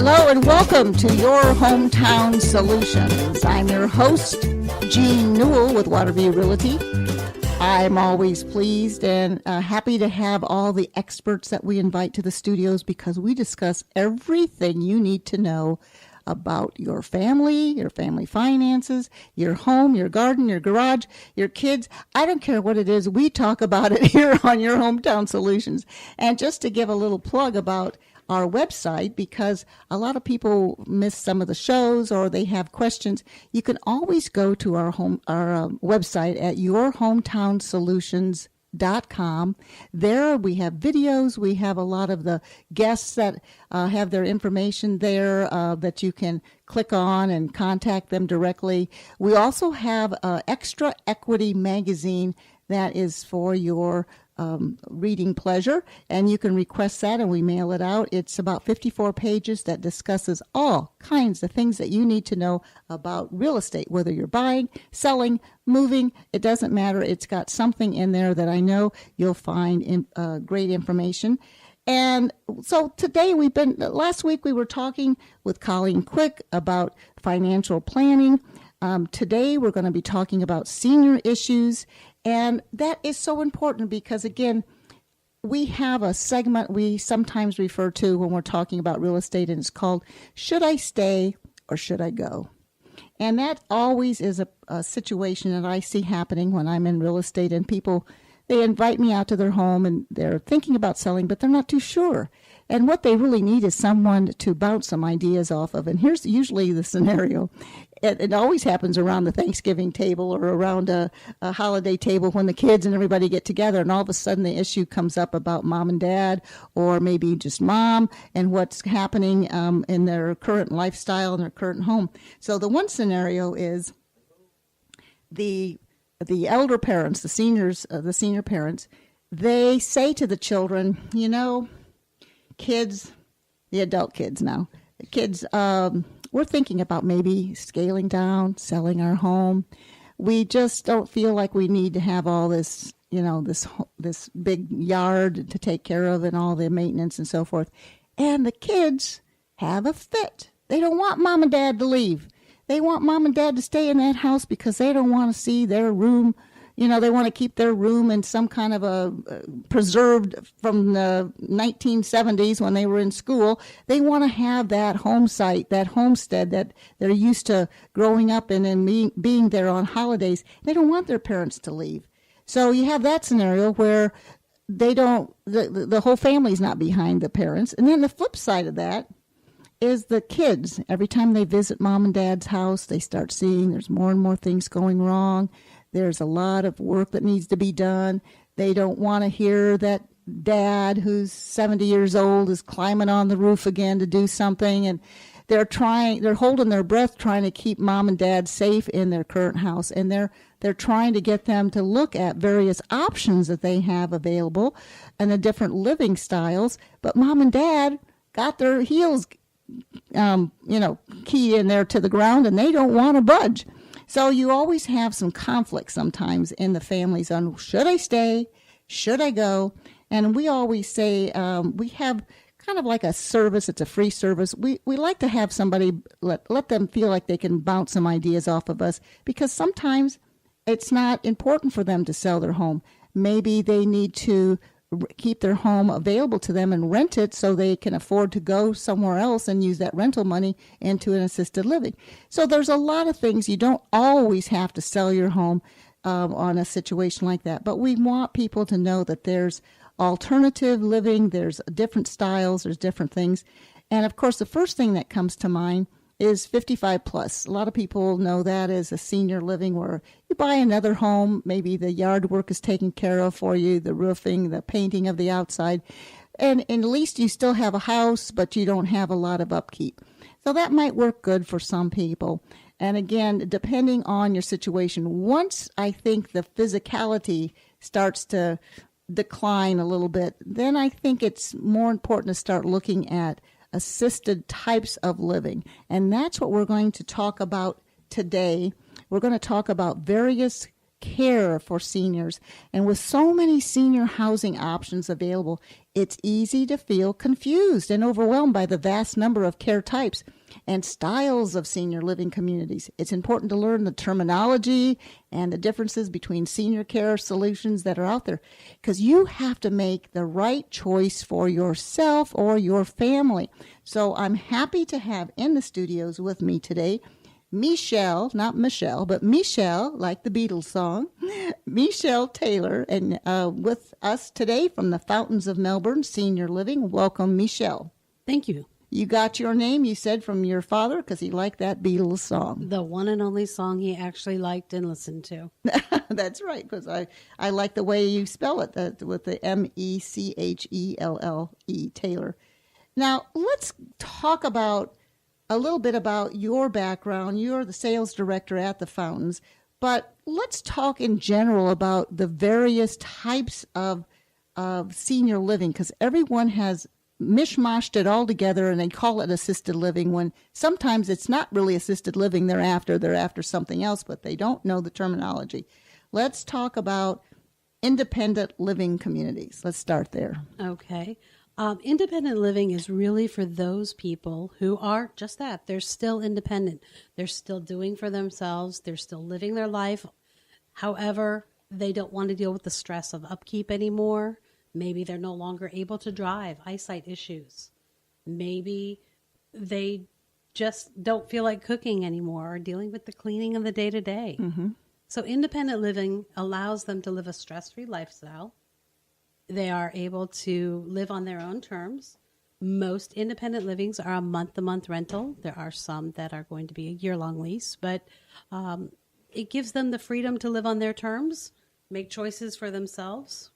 Hello and welcome to Your Hometown Solutions. I'm your host, Jean Newell with Waterview Realty. I'm always pleased and happy to have all the experts that we invite to the studios because we discuss everything you need to know about your family finances, your home, your garden, your garage, your kids. I don't care what it is. We talk about it here on Your Hometown Solutions. And just to give a little plug about our website, because a lot of people miss some of the shows or they have questions, you can always go to our website at yourhometownsolutions.com. There we have videos. We have a lot of the guests that have their information there that you can click on and contact them directly. We also have Extra Equity magazine that is for your reading pleasure, and you can request that and we mail it out. It's about 54 pages that discusses all kinds of things that you need to know about real estate, whether you're buying, selling, moving, it doesn't matter. It's got something in there that I know you'll find great information. And so today last week we were talking with Colleen Quick about financial planning. Today we're going to be talking about senior issues. And that is so important because, again, we have a segment we sometimes refer to when we're talking about real estate, and it's called Should I Stay or Should I Go? And that always is a situation that I see happening when I'm in real estate, and people, they invite me out to their home and they're thinking about selling, but they're not too sure. And what they really need is someone to bounce some ideas off of. And here's usually the scenario. It always happens around the Thanksgiving table or around a holiday table when the kids and everybody get together, and all of a sudden the issue comes up about mom and dad, or maybe just mom and what's happening in their current lifestyle and their current home. So the one scenario is the elder parents, the senior parents, they say to the children, kids, the adult kids now, the kids, we're thinking about maybe scaling down, selling our home. We just don't feel like we need to have all this, this big yard to take care of and all the maintenance and so forth. And the kids have a fit. They don't want mom and dad to leave. They want mom and dad to stay in that house because they don't want to see their room. They want to keep their room in some kind of a preserved from the 1970s when they were in school. They want to have that home site, that homestead that they're used to growing up in and being there on holidays. They don't want their parents to leave. So you have that scenario where they don't, the whole family's not behind the parents. And then the flip side of that is the kids. Every time they visit mom and dad's house, they start seeing there's more and more things going wrong. There's a lot of work that needs to be done. They don't want to hear that dad, who's 70 years old, is climbing on the roof again to do something. And they're holding their breath trying to keep mom and dad safe in their current house. And they're trying to get them to look at various options that they have available and the different living styles. But mom and dad got their heels, keyed in there to the ground, and they don't want to budge. So you always have some conflict sometimes in the families on should I stay, should I go? And we always say we have kind of like a service. It's a free service. We like to have somebody let them feel like they can bounce some ideas off of us because sometimes it's not important for them to sell their home. Maybe they need to keep their home available to them and rent it so they can afford to go somewhere else and use that rental money into an assisted living. So there's a lot of things. You don't always have to sell your home on a situation like that. But we want people to know that there's alternative living, there's different styles, there's different things. And of course, the first thing that comes to mind is 55 plus. A lot of people know that as a senior living where you buy another home, maybe the yard work is taken care of for you, the roofing, the painting of the outside, and at least you still have a house, but you don't have a lot of upkeep. So that might work good for some people. And again, depending on your situation, once I think the physicality starts to decline a little bit, then I think it's more important to start looking at assisted types of living. And that's what we're going to talk about today. We're going to talk about various care for seniors. And with so many senior housing options available, it's easy to feel confused and overwhelmed by the vast number of care types and styles of senior living communities. It's important to learn the terminology and the differences between senior care solutions that are out there, because you have to make the right choice for yourself or your family. So I'm happy to have in the studios with me today Mechelle, not Michelle, but Mechelle, like the Beatles song, MechelleTaylor, and with us today from the Fountains of Melbourne Senior Living. Welcome, Mechelle. Thank you. You got your name, you said, from your father because he liked that Beatles song. The one and only song he actually liked and listened to. That's right, because I like the way you spell it with the Mechelle, Taylor. Now, let's talk about a little bit about your background. You're the sales director at the Fountains, but let's talk in general about the various types of senior living, because everyone has mishmashed it all together and they call it assisted living when sometimes it's not really assisted living. They're after something else, but they don't know the terminology. Let's talk about independent living communities. Let's start there. Okay. Independent living is really for those people who are just that. They're still independent. They're still doing for themselves. They're still living their life. However, they don't want to deal with the stress of upkeep anymore. Maybe they're no longer able to drive, eyesight issues. Maybe they just don't feel like cooking anymore or dealing with the cleaning of the day-to-day. Mm-hmm. So independent living allows them to live a stress-free lifestyle. They are able to live on their own terms. Most independent livings are a month-to-month rental. There are some that are going to be a year-long lease, but it gives them the freedom to live on their terms, make choices for themselves,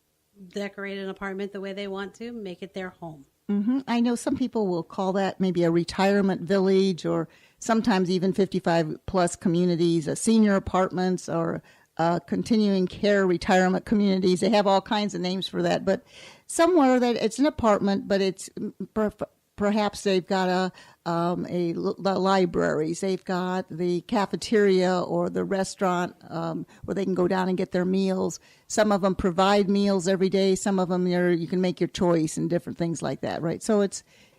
decorate an apartment the way they want to, make it their home. Mm-hmm. I know some people will call that maybe a retirement village, or sometimes even 55-plus communities, senior apartments, or continuing care retirement communities. They have all kinds of names for that, but somewhere that it's an apartment, but it's perhaps they've got the libraries, they've got the cafeteria or the restaurant where they can go down and get their meals. Some of them provide meals every day. Some of them you can make your choice and different things like that, right? So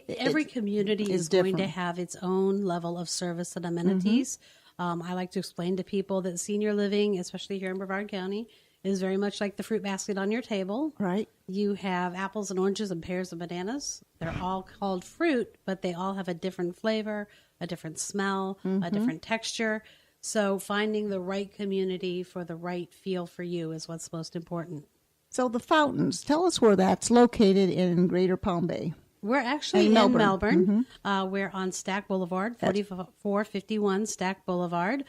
every community is going to have its own level of service and amenities. Mm-hmm. I like to explain to people that senior living, especially here in Brevard County, is very much like the fruit basket on your table. Right. You have apples and oranges and pears and bananas. They're all called fruit, but they all have a different flavor, a different smell, mm-hmm. a different texture. So finding the right community for the right feel for you is what's most important. So the Fountains, tell us where that's located in Greater Palm Bay. We're actually in Melbourne. Mm-hmm. We're on Stack Boulevard, 4451 Stack Boulevard.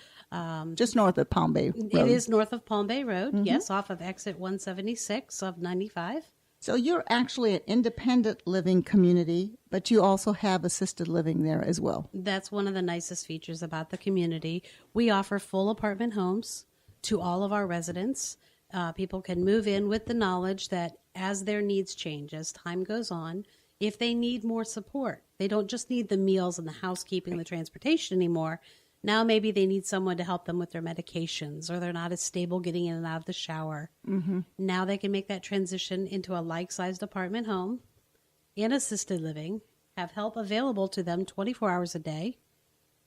Just north of Palm Bay Road. It is north of Palm Bay Road, mm-hmm. yes, off of exit 176 of 95. So you're actually an independent living community, but you also have assisted living there as well. That's one of the nicest features about the community. We offer full apartment homes to all of our residents. People can move in with the knowledge that as their needs change, as time goes on, if they need more support, they don't just need the meals and the housekeeping, the transportation anymore. Now maybe they need someone to help them with their medications, or they're not as stable getting in and out of the shower. Mm-hmm. Now they can make that transition into a like-sized apartment home in assisted living, have help available to them 24 hours a day,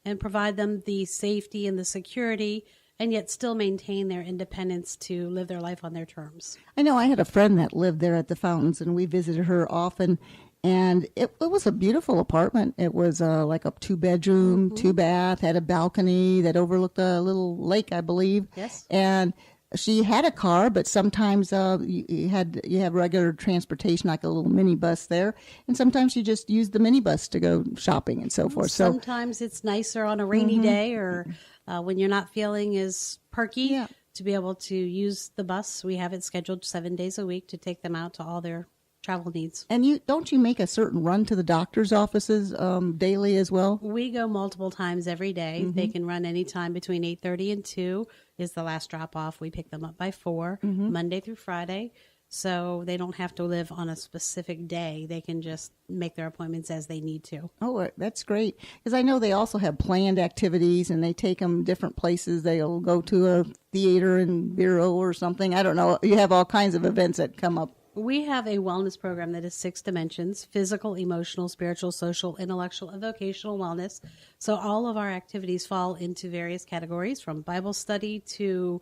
and provide them the safety and the security, and yet still maintain their independence to live their life on their terms. I know I had a friend that lived there at the Fountains, and we visited her often. And it was a beautiful apartment. It was like a 2-bedroom, mm-hmm. 2-bath, had a balcony that overlooked a little lake, I believe. Yes. And she had a car, but sometimes you have regular transportation, like a little minibus there. And sometimes you just use the minibus to go shopping and so forth. Sometimes it's nicer on a rainy mm-hmm. day, or when you're not feeling as perky, to be able to use the bus. We have it scheduled 7 days a week to take them out to all their travel needs. And don't you make a certain run to the doctor's offices daily as well? We go multiple times every day. Mm-hmm. They can run anytime between 8:30 and 2 is the last drop off. We pick them up by 4, mm-hmm. Monday through Friday. So they don't have to live on a specific day. They can just make their appointments as they need to. Oh, that's great. Because I know they also have planned activities and they take them different places. They'll go to a theater in Vero or something. I don't know. You have all kinds of events that come up. We have a wellness program that is 6 dimensions: physical, emotional, spiritual, social, intellectual, and vocational wellness. So all of our activities fall into various categories, from Bible study to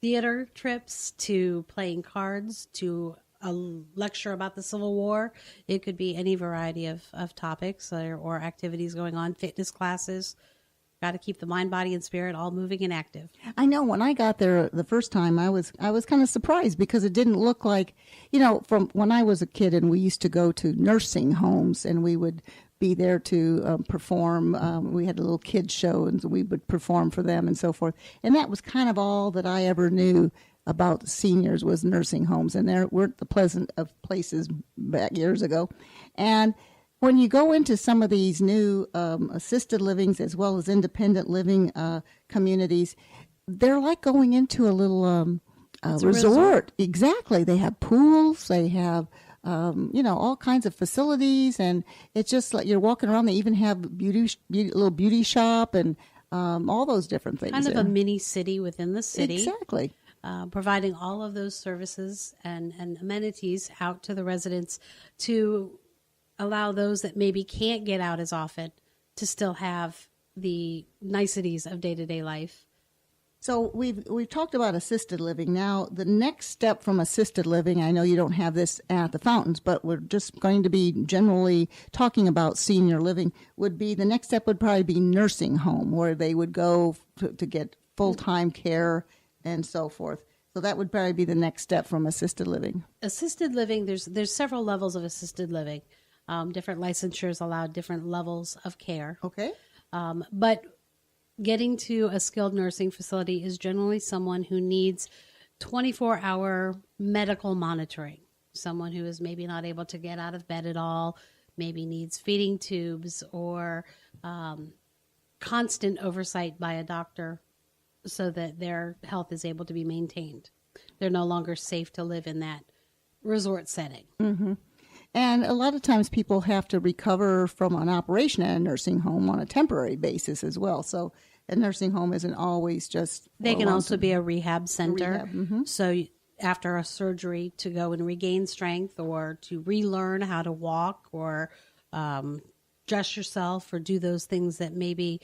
theater trips to playing cards to a lecture about the Civil War. It could be any variety of topics or activities going on, fitness classes. Got to keep the mind, body, and spirit all moving and active. I know when I got there the first time, I was kind of surprised because it didn't look like, from when I was a kid and we used to go to nursing homes and we would be there to perform. We had a little kids show and we would perform for them and so forth. And that was kind of all that I ever knew about seniors was nursing homes. And there weren't the pleasant of places back years ago. And when you go into some of these new assisted livings as well as independent living communities, they're like going into a little resort. Exactly. They have pools. They have all kinds of facilities, and it's just like you're walking around. They even have little beauty shop and all those different things. Kind of a mini city within the city. Exactly. Providing all of those services and amenities out to the residents to allow those that maybe can't get out as often to still have the niceties of day-to-day life. So we've talked about assisted living. Now, the next step from assisted living, I know you don't have this at the Fountains, but we're just going to be generally talking about senior living, would be the next step would probably be nursing home, where they would go to get full-time care and so forth. So that would probably be the next step from assisted living. Assisted living, there's several levels of assisted living. Different licensures allow different levels of care. Okay. But getting to a skilled nursing facility is generally someone who needs 24-hour medical monitoring. Someone who is maybe not able to get out of bed at all, maybe needs feeding tubes or constant oversight by a doctor so that their health is able to be maintained. They're no longer safe to live in that resort setting. Mm-hmm. And a lot of times people have to recover from an operation at a nursing home on a temporary basis as well. So a nursing home isn't always just... They can also be a rehab center. Rehab, mm-hmm. So after a surgery to go and regain strength or to relearn how to walk or dress yourself or do those things that maybe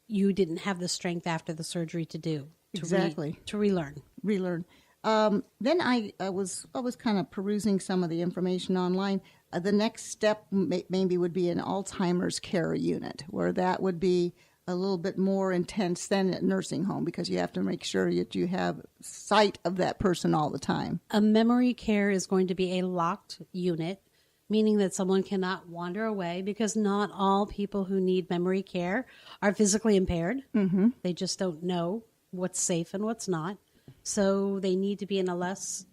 you didn't have the strength after the surgery to do. Exactly. To relearn. Then I was kind of perusing some of the information online. The next step maybe would be an Alzheimer's care unit, where that would be a little bit more intense than a nursing home because you have to make sure that you have sight of that person all the time. A memory care is going to be a locked unit, meaning that someone cannot wander away because not all people who need memory care are physically impaired. Mm-hmm. They just don't know what's safe and what's not. So they need to be in a less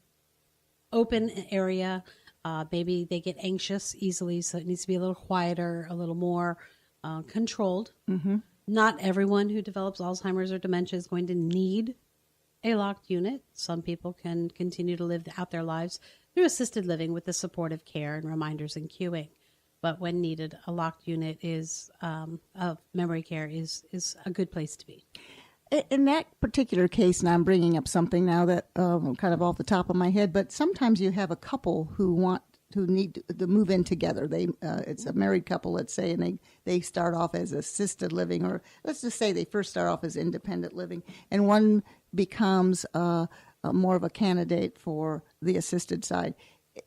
open area. Maybe they get anxious easily, so it needs to be a little quieter, a little more controlled. Mm-hmm. Not everyone who develops Alzheimer's or dementia is going to need a locked unit. Some people can continue to live out their lives through assisted living with the supportive care and reminders and cueing. But when needed, a locked unit of memory care is a good place to be. In that particular case, and I'm bringing up something now that kind of off the top of my head, but sometimes you have a couple who need to move in together. It's a married couple, let's say, and they start off as assisted living, or let's just say they first start off as independent living, and one becomes more of a candidate for the assisted side.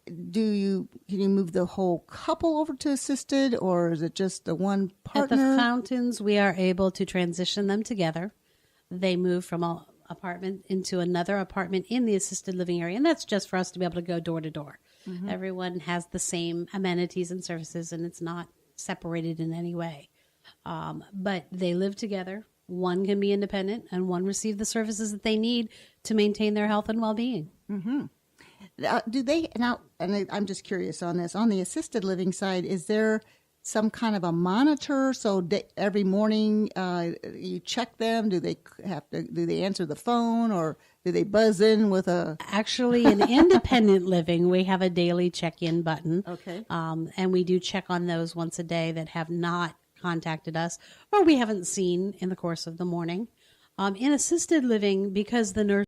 Can you move the whole couple over to assisted, or is it just the one partner? At the Fountains, we are able to transition them together. They move from an apartment into another apartment in the assisted living area, and that's just for us to be able to go door to door. Mm-hmm. Everyone has the same amenities and services, and it's not separated in any way. But they live together. One can be independent, and one receive the services that they need to maintain their health and well-being. Mm-hmm. Do they now? And I'm just curious on this. On the assisted living side, is there some kind of a monitor? So every morning you check them. Do they answer the phone, or do they buzz in with a? Actually, in independent living, we have a daily check-in button. Okay. And we do check on those once a day that have not contacted us or we haven't seen in the course of the morning. In assisted living, because the nurse